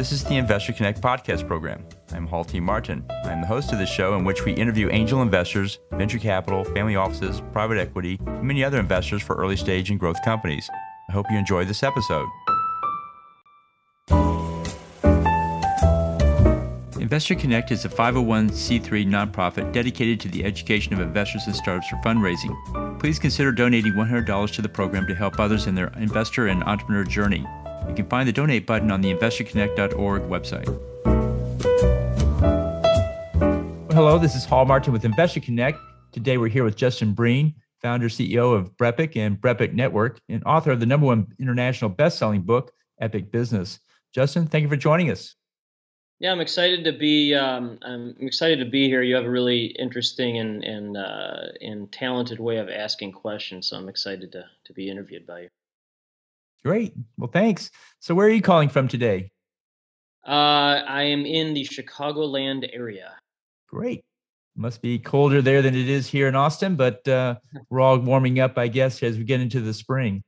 This is the Investor Connect podcast program. I'm Hall T. Martin. I'm the host of this show in which we interview angel investors, venture capital, family offices, private equity, and many other investors for early stage and growth companies. I hope you enjoy this episode. Investor Connect is a 501c3 nonprofit dedicated to the education of investors and startups for fundraising. Please consider donating $100 to the program to help others in their investor and entrepreneur journey. You can find the donate button on the investorconnect.org website. Well, hello, this is Hall Martin with Investor Connect. Today we're here with Justin Breen, founder, CEO of BrEpic and BrEpic Network, and author of the #1 international best-selling book, Epic Business. Justin, thank you for joining us. Yeah, I'm excited to be. I'm excited to be here. You have a really interesting and talented way of asking questions, so I'm excited to be interviewed by you. Great. Well, thanks. So, where are you calling from today? I am in the Chicagoland area. Great. Must be colder there than it is here in Austin, but we're all warming up, I guess, as we get into the spring.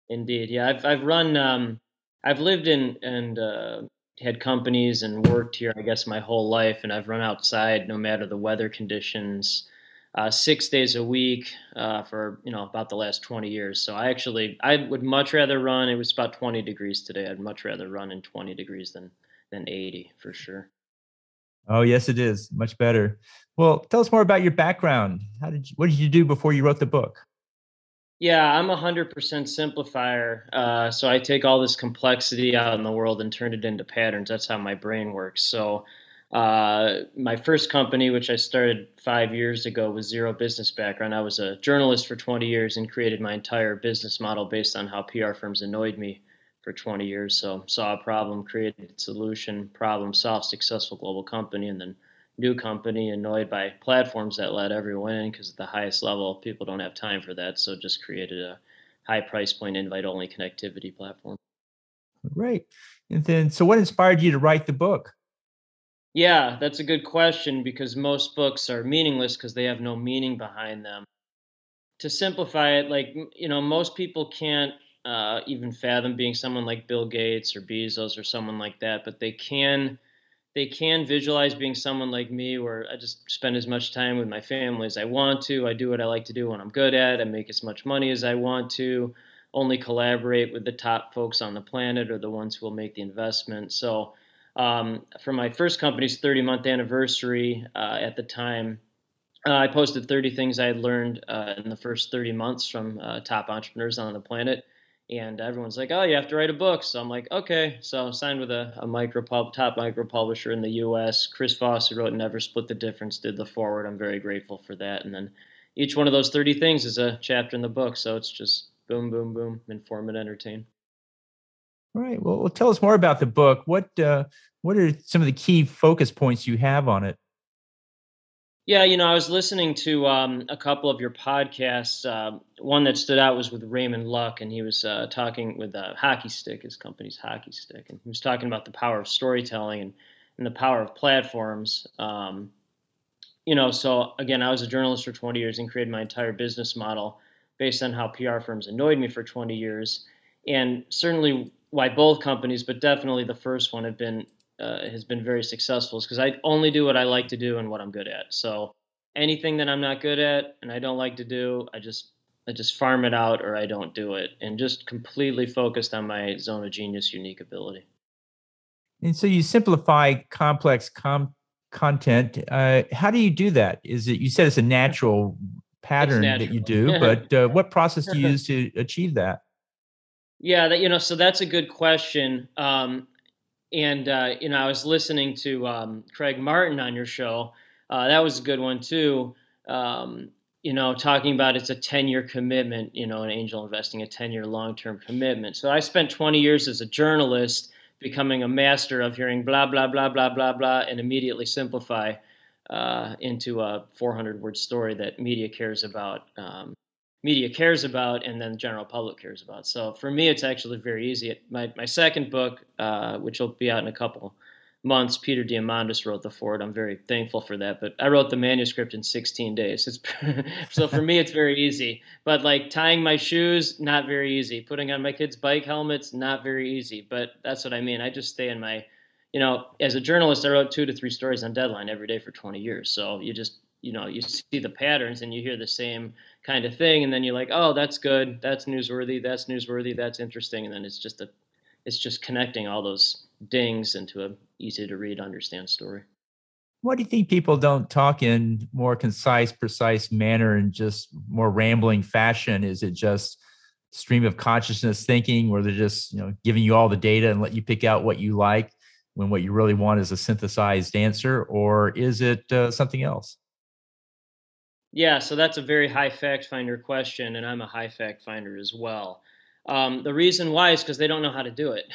Indeed, yeah. I've run. I've lived in and had companies and worked here, I guess, my whole life, and I've run outside no matter the weather conditions, 6 days a week for about the last 20 years. So I would much rather run. It was about 20 degrees today. I'd much rather run in 20 degrees than 80 for sure. Oh, yes, it is much better. Well, tell us more about your background. What did you do before you wrote the book? Yeah, I'm 100% simplifier. So I take all this complexity out in the world and turn it into patterns. That's how my brain works. So my first company, which I started 5 years ago, was zero business background. I was a journalist for 20 years and created my entire business model based on how PR firms annoyed me for 20 years. So saw a problem, created a solution, problem solved, successful global company, and then new company annoyed by platforms that let everyone in because at the highest level, people don't have time for that. So just created a high price point invite only connectivity platform. Great. And then, so what inspired you to write the book? Yeah, that's a good question because most books are meaningless because they have no meaning behind them. To simplify it, most people can't even fathom being someone like Bill Gates or Bezos or someone like that, but they can visualize being someone like me where I just spend as much time with my family as I want to. I do what I like to do when I'm good at. I make as much money as I want to, only collaborate with the top folks on the planet or the ones who will make the investment. So for my first company's 30-month anniversary at the time, I posted 30 things I had learned in the first 30 months from top entrepreneurs on the planet. And everyone's like, oh, you have to write a book. So I'm like, okay. So I signed with a top micro publisher in the U.S. Chris Voss, who wrote Never Split the Difference, did the forward. I'm very grateful for that. And then each one of those 30 things is a chapter in the book. So it's just boom, boom, boom, inform and entertain. All right. Well, tell us more about the book. What are some of the key focus points you have on it? Yeah, I was listening to a couple of your podcasts. One that stood out was with Raymond Luck, and he was talking with Hockey Stick, his company's Hockey Stick, and he was talking about the power of storytelling and the power of platforms. So again, I was a journalist for 20 years and created my entire business model based on how PR firms annoyed me for 20 years, and certainly why both companies, but definitely the first one, has been very successful is because I only do what I like to do and what I'm good at. So anything that I'm not good at and I don't like to do, I just farm it out or I don't do it, and just completely focused on my zone of genius, unique ability. And so you simplify complex content. How do you do that? You said it's a natural pattern that you do, but what process do you use to achieve that? Yeah, so that's a good question. I was listening to Craig Martin on your show. That was a good one too. Talking about it's a 10-year commitment, in angel investing, a 10-year long-term commitment. So I spent 20 years as a journalist becoming a master of hearing blah, blah, blah, blah, blah, blah, and immediately simplify into a 400-word story that media cares about, and then the general public cares about. So for me, it's actually very easy. My second book, which will be out in a couple months, Peter Diamandis wrote the foreword. I'm very thankful for that. But I wrote the manuscript in 16 days. So for me, it's very easy. But like tying my shoes, not very easy. Putting on my kids' bike helmets, not very easy. But that's what I mean. I just stay in my as a journalist, I wrote 2 to 3 stories on deadline every day for 20 years. So you just, you see the patterns and you hear the same kind of thing. And then you're like, oh, that's good. That's newsworthy. That's newsworthy. That's interesting. And then it's just connecting all those dings into a easy to read, understand story. What do you think people don't talk in more concise, precise manner and just more rambling fashion? Is it just stream of consciousness thinking where they're just, giving you all the data and let you pick out what you like when what you really want is a synthesized answer? Or is it something else? Yeah, so that's a very high fact finder question, and I'm a high fact finder as well. The reason why is because they don't know how to do it.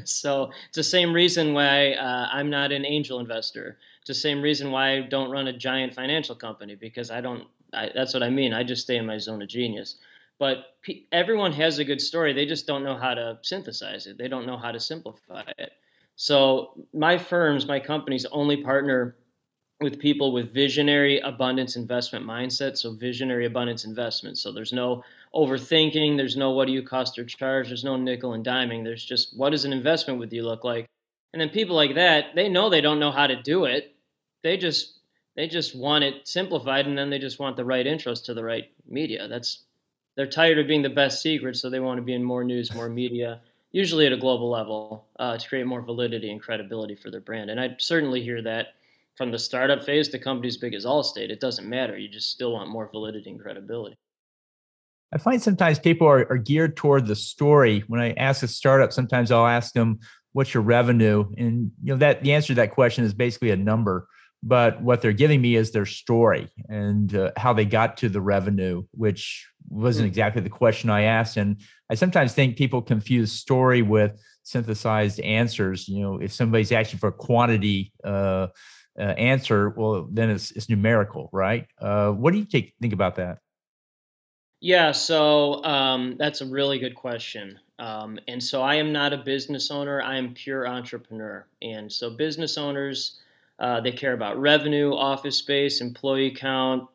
So it's the same reason why I'm not an angel investor. It's the same reason why I don't run a giant financial company, because I don't. That's what I mean. I just stay in my zone of genius. But everyone has a good story. They just don't know how to synthesize it. They don't know how to simplify it. So my firms, my companies only partner with people with visionary abundance investment mindset. So visionary abundance investment. So there's no overthinking. There's no what do you cost or charge. There's no nickel and diming. There's just what does an investment with you look like? And then people like that, they know they don't know how to do it. They just want it simplified, and then they just want the right intros to the right media. They're tired of being the best secret, so they want to be in more news, more media, usually at a global level, to create more validity and credibility for their brand. And I certainly hear that from the startup phase to companies big as Allstate. It doesn't matter. You just still want more validity and credibility. I find sometimes people are geared toward the story. When I ask a startup, sometimes I'll ask them, what's your revenue? And that the answer to that question is basically a number. But what they're giving me is their story and how they got to the revenue, which wasn't exactly the question I asked. And I sometimes think people confuse story with synthesized answers. If somebody's asking for a quantity answer, well, then it's numerical, right? What do you think about that? Yeah, so that's a really good question. And so I am not a business owner. I am pure entrepreneur. And so business owners, they care about revenue, office space, employee count,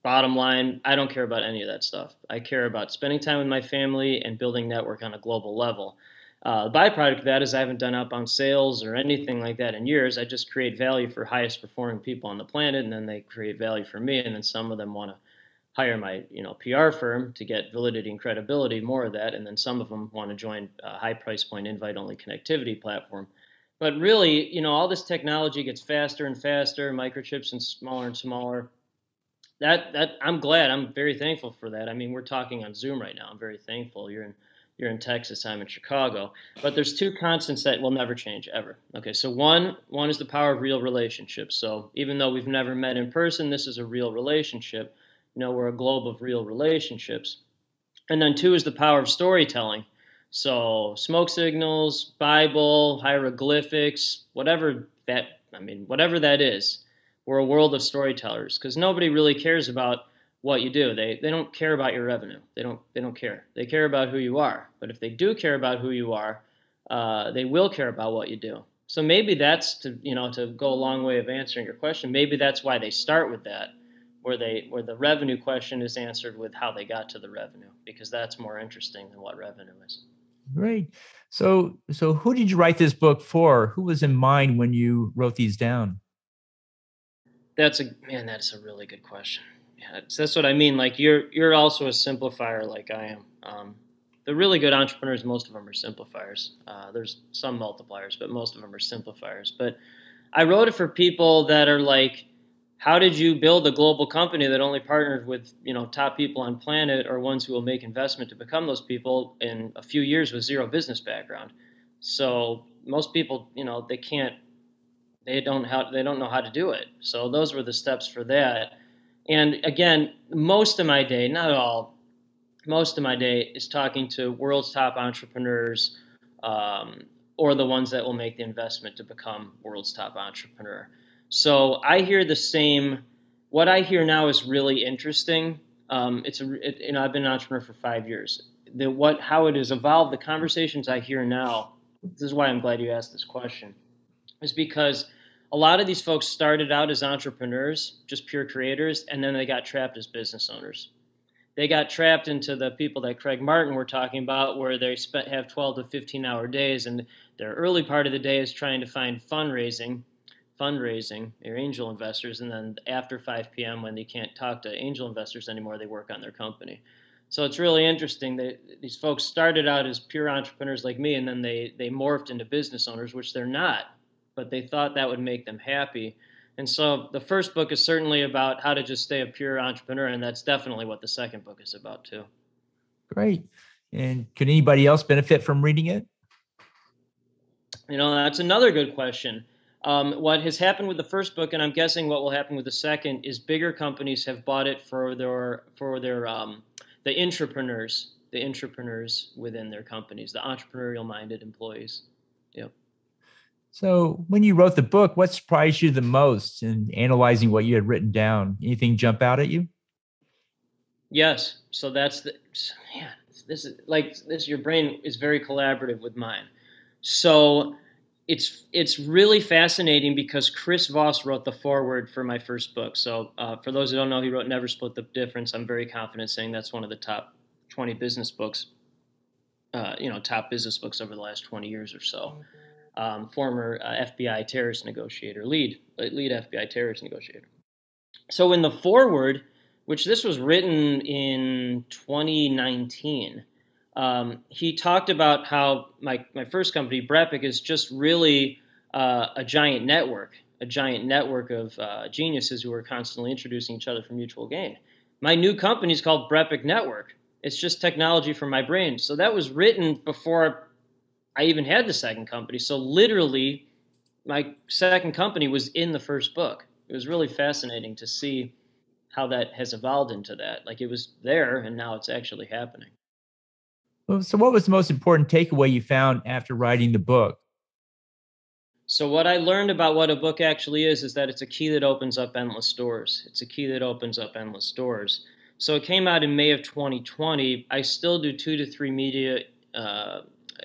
bottom line. I don't care about any of that stuff. I care about spending time with my family and building network on a global level. The byproduct of that is I haven't done outbound sales or anything like that in years. I just create value for highest performing people on the planet, and then they create value for me. And then some of them want to hire my PR firm to get validity and credibility, more of that, and then some of them want to join a high price point invite only connectivity platform. But really, all this technology gets faster and faster, microchips and smaller. That I'm glad. I'm very thankful for that. I mean, we're talking on Zoom right now. I'm very thankful. You're in Texas. I'm in Chicago. But there's two constants that will never change ever. Okay, so one is the power of real relationships. So even though we've never met in person, this is a real relationship. We're a globe of real relationships. And then two is the power of storytelling. So smoke signals, Bible, hieroglyphics, whatever that is. We're a world of storytellers, because nobody really cares about what you do. They don't care about your revenue. They don't care. They care about who you are. But if they do care about who you are, they will care about what you do. So maybe that's to go a long way of answering your question. Maybe that's why they start with that, where the revenue question is answered with how they got to the revenue, because that's more interesting than what revenue is. Great. So who did you write this book for? Who was in mind when you wrote these down? That's a really good question. Yeah, that's what I mean. Like you're also a simplifier, like I am. The really good entrepreneurs, most of them are simplifiers. There's some multipliers, but most of them are simplifiers. But I wrote it for people that are like, how did you build a global company that only partnered with top people on planet, or ones who will make investment to become those people in a few years with zero business background? So most people, they don't know how to do it. So those were the steps for that. And again, most of my day, not all, most of my day is talking to world's top entrepreneurs, or the ones that will make the investment to become world's top entrepreneur. So I hear the same. What I hear now is really interesting. I've been an entrepreneur for 5 years. How it has evolved, the conversations I hear now. This is why I'm glad you asked this question, is because a lot of these folks started out as entrepreneurs, just pure creators, and then they got trapped as business owners. they got trapped into the people that Craig Martin were talking about, where they have 12 to 15-hour days, and their early part of the day is trying to find fundraising, their angel investors, and then after 5 p.m. when they can't talk to angel investors anymore, they work on their company. So it's really interesting that these folks started out as pure entrepreneurs like me, and then they morphed into business owners, which they're not, but they thought that would make them happy. And so the first book is certainly about how to just stay a pure entrepreneur, and that's definitely what the second book is about too. Great. And could anybody else benefit from reading it? That's another good question. What has happened with the first book, and I'm guessing what will happen with the second, is bigger companies have bought it for their the intrapreneurs within their companies, the entrepreneurial-minded employees. Yep. So when you wrote the book, what surprised you the most in analyzing what you had written down? Anything jump out at you? Yes. So this is like this. Your brain is very collaborative with mine. So it's really fascinating because Chris Voss wrote the foreword for my first book. So for those who don't know, he wrote Never Split the Difference. I'm very confident saying that's one of the top 20 business books, top business books over the last 20 years or so. Former FBI terrorist negotiator, lead FBI terrorist negotiator. So in the foreword, which this was written in 2019, he talked about how my first company, BrEpic, is just really a giant network of geniuses who are constantly introducing each other for mutual gain. My new company is called BrEpic Network. It's just technology for my brain. So that was written before I even had the second company. So literally, my second company was in the first book. It was really fascinating to see how that has evolved into that. Like, it was there, and now it's actually happening. So what was the most important takeaway you found after writing the book? So what I learned about what a book actually is that it's a key that opens up endless doors. It's a key that opens up endless doors. So it came out in May of 2020. I still do 2 to 3 media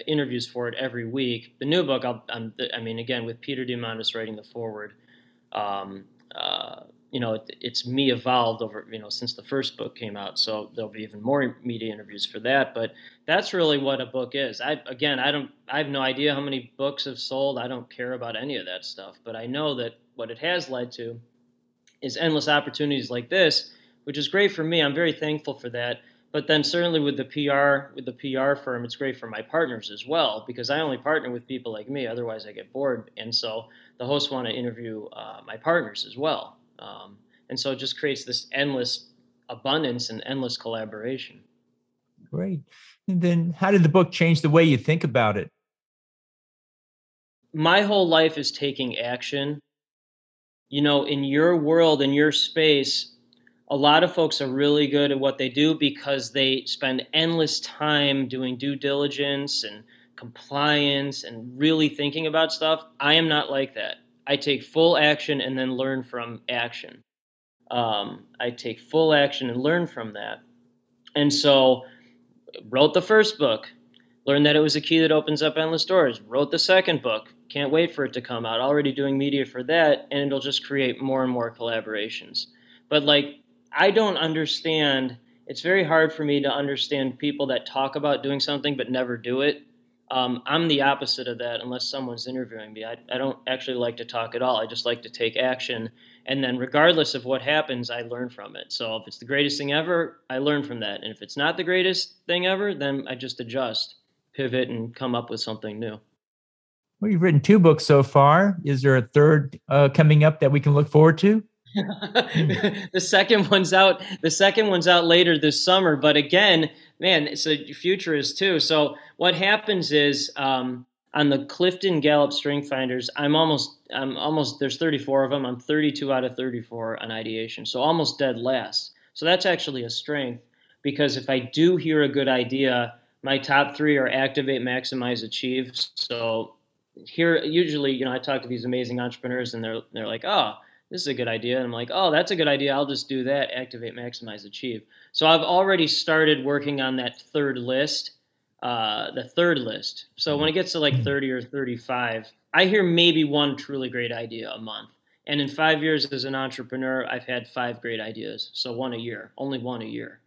interviews for it every week. The new book, again, with Peter Diamandis writing the foreword, it's me evolved over, since the first book came out. So there'll be even more media interviews for that. But that's really what a book is. I have no idea how many books have sold. I don't care about any of that stuff. But I know that what it has led to is endless opportunities like this, which is great for me. I'm very thankful for that. But then certainly with the PR firm, it's great for my partners as well, because I only partner with people like me. Otherwise, I get bored. And so the hosts want to interview my partners as well. And so it just creates this endless abundance and endless collaboration. Great. And then how did the book change the way you think about it? My whole life is taking action. In your world, in your space, a lot of folks are really good at what they do because they spend endless time doing due diligence and compliance and really thinking about stuff. I am not like that. I take full action and then learn from action. I take full action and learn from that. And so wrote the first book, learned that it was a key that opens up endless doors, wrote the second book, can't wait for it to come out, already doing media for that, and it'll just create more and more collaborations. But I don't understand, it's very hard for me to understand people that talk about doing something but never do it. I'm the opposite of that unless someone's interviewing me. I don't actually like to talk at all. I just like to take action. And then regardless of what happens, I learn from it. So if it's the greatest thing ever, I learn from that. And if it's not the greatest thing ever, then I just adjust, pivot, and come up with something new. Well, you've written 2 books so far. Is there a third coming up that we can look forward to? The second one's out. The second one's out later this summer. But again, man, it's a futurist too. So what happens is on the Clifton Gallup Strength Finders, I'm almost. There's 34 of them. I'm 32 out of 34 on ideation. So almost dead last. So that's actually a strength because if I do hear a good idea, my top 3 are activate, maximize, achieve. So here, usually, I talk to these amazing entrepreneurs, and they're like, oh, this is a good idea. And I'm like, oh, that's a good idea. I'll just do that. Activate, maximize, achieve. So I've already started working on that third list, the third list. So when it gets to 30 or 35, I hear maybe one truly great idea a month. And in 5 years as an entrepreneur, I've had 5 great ideas. So one a year, only one a year.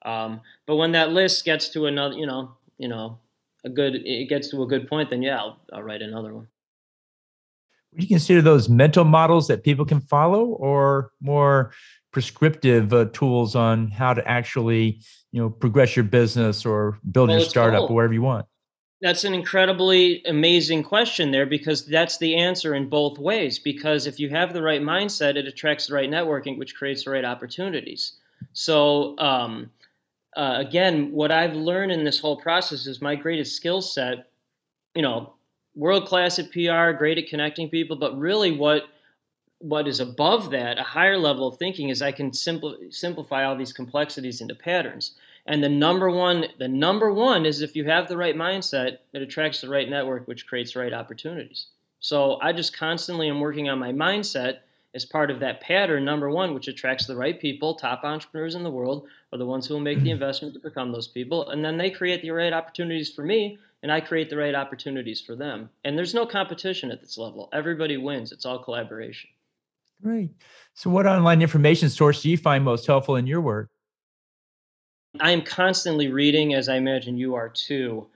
But when that list gets to another, it gets to a good point, then yeah, I'll write another one. Would you consider those mental models that people can follow, or more prescriptive tools on how to actually, progress your business or build your Well, it's startup or both. whatever you want? That's an incredibly amazing question there, because that's the answer in both ways. Because if you have the right mindset, it attracts the right networking, which creates the right opportunities. So, again, what I've learned in this whole process is my greatest skill set, you know, world class at PR, great at connecting people, but really what is above that, a higher level of thinking, is I can simplify all these complexities into patterns. And the number one is, if you have the right mindset, it attracts the right network, which creates the right opportunities. So I just constantly am working on my mindset as part of that pattern, number one, which attracts the right people. Top entrepreneurs in the world are the ones who will make the investment to become those people. And then they create the right opportunities for me, and I create the right opportunities for them. And there's no competition at this level. Everybody wins. It's all collaboration. Great. So, what online information source do you find most helpful in your work? I am constantly reading, as I imagine you are too.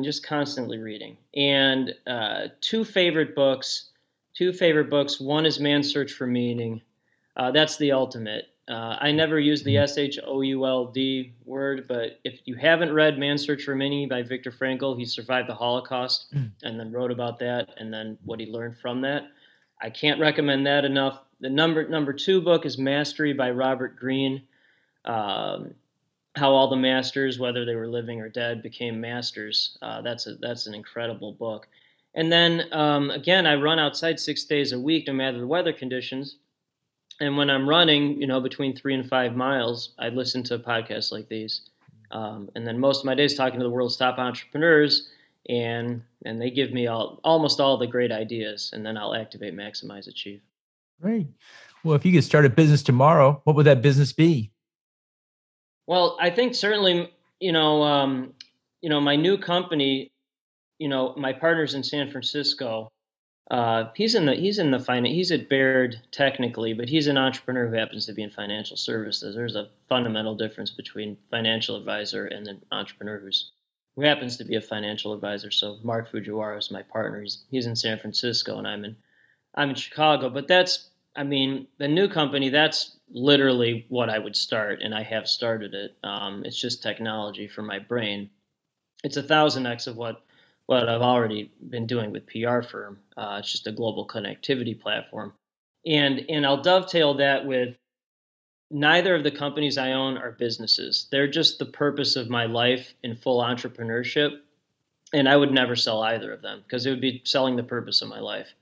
Just constantly reading. And two favorite books. Two favorite books. One is Man's Search for Meaning. That's the ultimate. I never use the SHOULD word, but if you haven't read Man's Search for Meaning by Viktor Frankl, he survived the Holocaust and then wrote about that and then what he learned from that. I can't recommend that enough. The number two book is Mastery by Robert Greene. Um, how all the masters, whether they were living or dead, became masters. That's an incredible book. And then again, I run outside 6 days a week, no matter the weather conditions. And when I'm running, between 3 and 5 miles, I listen to podcasts like these. And then most of my days talking to the world's top entrepreneurs, and they give me almost all the great ideas, and then I'll activate, maximize, achieve. Great. Well, if you could start a business tomorrow, what would that business be? Well, I think certainly, my new company, my partner's in San Francisco. He's in the finance. He's at Baird technically, but he's an entrepreneur who happens to be in financial services. There's a fundamental difference between financial advisor and an entrepreneur who happens to be a financial advisor. So Mark Fujiwara is my partner. He's in San Francisco, and I'm in Chicago. But the new company, that's literally what I would start, and I have started it. It's just technology for my brain. It's 1,000x of what I've already been doing with PR firm. It's just a global connectivity platform. And I'll dovetail that with, neither of the companies I own are businesses. They're just the purpose of my life in full entrepreneurship. And I would never sell either of them, because it would be selling the purpose of my life.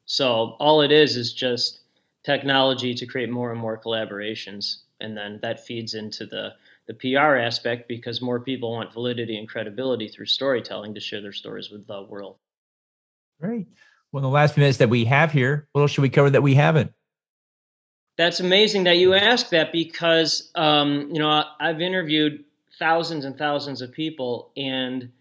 So all it is just technology to create more and more collaborations. And then that feeds into the PR aspect, because more people want validity and credibility through storytelling to share their stories with the world. Great. Well, in the last few minutes that we have here, what else should we cover that we haven't? That's amazing that you asked that, because I've interviewed thousands and thousands of people, and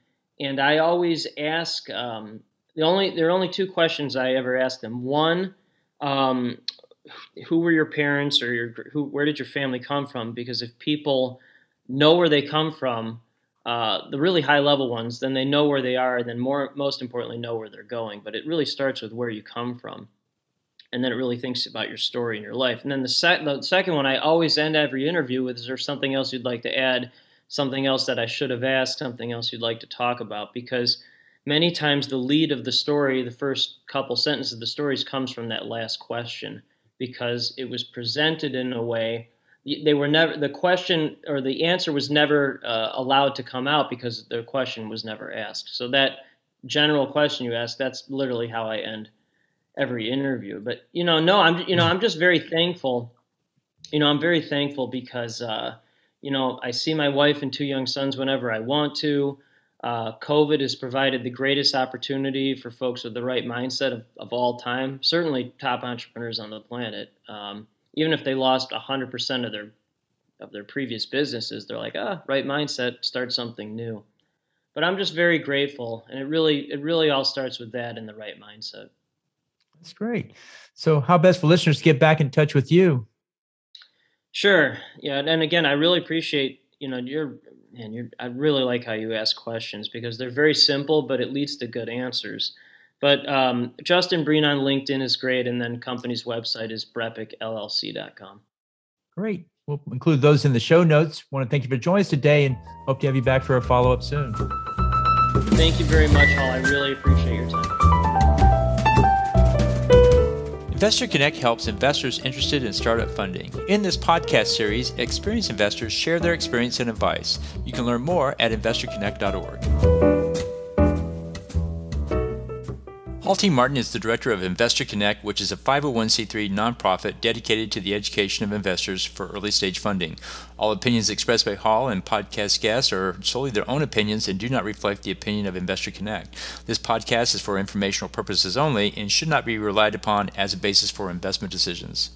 I always ask, there are only two questions I ever ask them. One, who were your parents, or where did your family come from? Because if people know where they come from, the really high level ones, then they know where they are, and then most importantly, know where they're going. But it really starts with where you come from, and then it really thinks about your story and your life. And then the second one, I always end every interview with, is there something else you'd like to add, something else that I should have asked, something else you'd like to talk about? Because many times the lead of the story, the first couple sentences of the stories, comes from that last question, because it was presented in a way, the question or the answer was never allowed to come out, because the question was never asked. So that general question you asked, that's literally how I end every interview. But no, I'm just very thankful. I'm very thankful because I see my wife and two young sons whenever I want to. COVID has provided the greatest opportunity for folks with the right mindset of all time. Certainly, top entrepreneurs on the planet. Even if they lost 100% of their previous businesses, they're like, right mindset, start something new. But I'm just very grateful, and it really all starts with that and the right mindset. That's great. So, how best for listeners to get back in touch with you? Sure. Yeah. And again, I really appreciate, I really like how you ask questions because they're very simple, but it leads to good answers. But Justin Breen on LinkedIn is great. And then company's website is BrEpicLLC.com. Great. We'll include those in the show notes. Want to thank you for joining us today and hope to have you back for a follow-up soon. Thank you very much, Hall. I really appreciate your time. Investor Connect helps investors interested in startup funding. In this podcast series, experienced investors share their experience and advice. You can learn more at investorconnect.org. Hall T. Martin is the director of Investor Connect, which is a 501c3 nonprofit dedicated to the education of investors for early-stage funding. All opinions expressed by Hall and podcast guests are solely their own opinions and do not reflect the opinion of Investor Connect. This podcast is for informational purposes only and should not be relied upon as a basis for investment decisions.